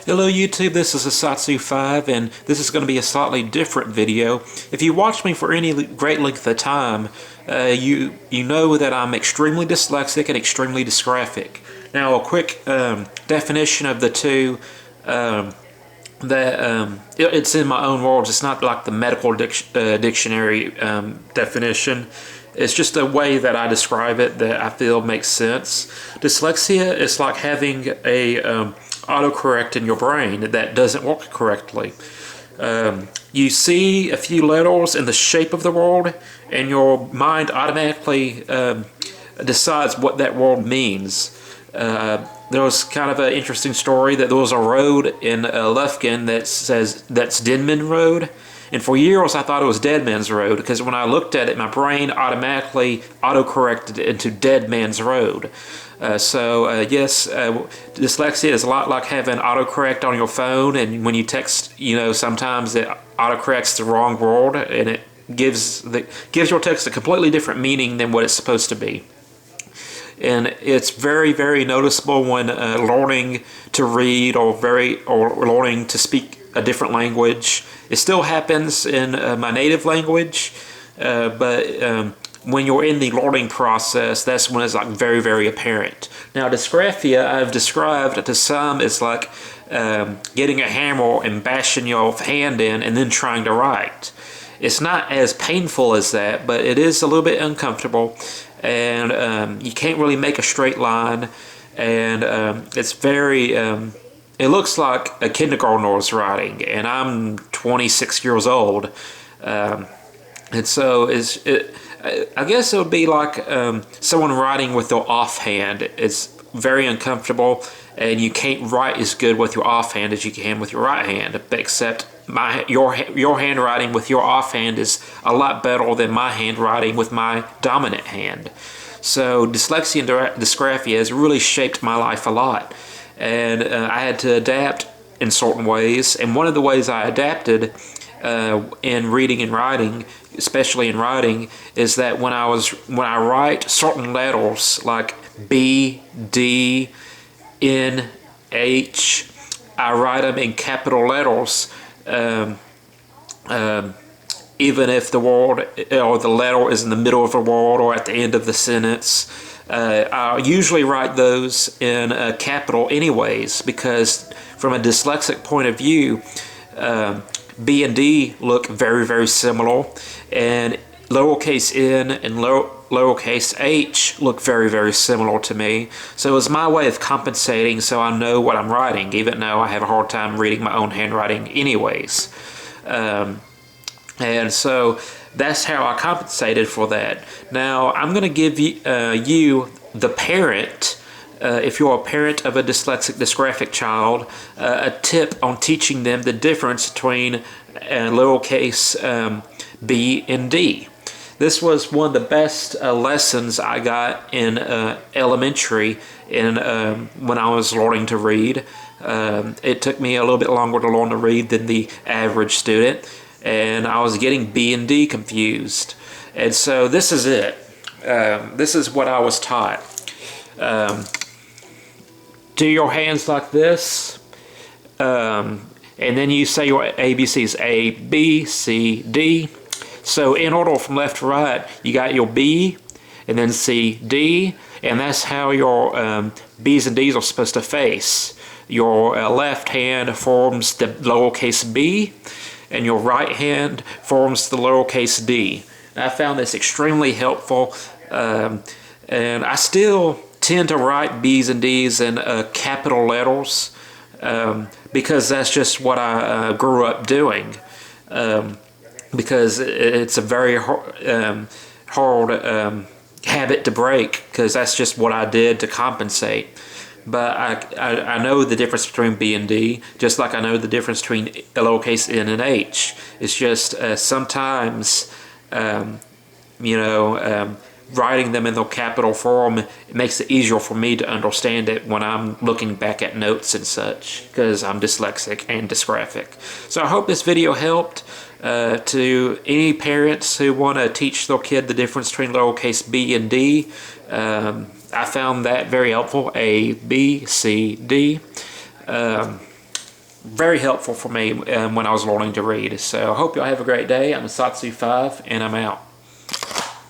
Hello YouTube, this is Asatsu5 and this is going to be a slightly different video. If you watch me for any great length of time, you know that I'm extremely dyslexic and extremely dysgraphic. Now a quick definition of the two, it's in my own words. It's not like the medical dictionary definition. It's just a way that I describe it that I feel makes sense. Dyslexia is like having a autocorrect in your brain that doesn't work correctly. You see a few letters in the shape of the word and your mind automatically decides what that word means. There was kind of an interesting story that there was a road in Lufkin that says that's Denman Road. And for years I thought it was Dead Man's Road because when I looked at it, my brain automatically autocorrected into Dead Man's Road. Yes, dyslexia is a lot like having autocorrect on your phone, and when you text, sometimes it autocorrects the wrong word and it gives your text a completely different meaning than what it's supposed to be. And it's very, very noticeable when learning to read or learning to speak a different language. It still happens in my native language, but when you're in the learning process, that's when it's like very, very apparent. Now, dysgraphia I've described to some as like getting a hammer and bashing your hand in and then trying to write. It's not as painful as that, but it is a little bit uncomfortable, and you can't really make a straight line, and it's very it looks like a kindergartner's writing, and I'm 26 years old, and so I guess it would be like someone writing with their offhand. It's very uncomfortable, and you can't write as good with your offhand as you can with your right hand, except your handwriting with your offhand is a lot better than my handwriting with my dominant hand. So dyslexia and dysgraphia has really shaped my life a lot, and I had to adapt in certain ways, and one of the ways I adapted in reading and writing, especially in writing, is that when I write certain letters like B, D, N, H, I write them in capital letters, even if the word or the letter is in the middle of a word or at the end of the sentence. I usually write those in capital anyways, because from a dyslexic point of view, B and D look very, very similar, and lowercase n and lowercase h look very, very similar to me. So it's my way of compensating so I know what I'm writing, even though I have a hard time reading my own handwriting anyways. And so that's how I compensated for that. Now I'm going to give you the parent, if you're a parent of a dyslexic, dysgraphic child, a tip on teaching them the difference between lowercase b and d. This was one of the best lessons I got in elementary when I was learning to read. It took me a little bit longer to learn to read than the average student, and I was getting B and D confused. And so this is it. This is what I was taught. Do your hands like this, and then you say your ABCs, A, B, C, D. So in order from left to right, you got your B, and then C, D, and that's how your B's and D's are supposed to face. Your left hand forms the lowercase b, and your right hand forms the lowercase d. And I found this extremely helpful, and I still tend to write B's and D's in capital letters because that's just what I grew up doing. Because it's a very hard habit to break, because that's just what I did to compensate. But I know the difference between B and D, just like I know the difference between lowercase n and h. It's just sometimes, writing them in the capital form, it makes it easier for me to understand it when I'm looking back at notes and such, because I'm dyslexic and dysgraphic. So I hope this video helped to any parents who want to teach their kid the difference between lowercase b and d. I found that very helpful, A, B, C, D. very helpful for me when I was learning to read. So I hope y'all have a great day. I'm a Satsu 5, and I'm out.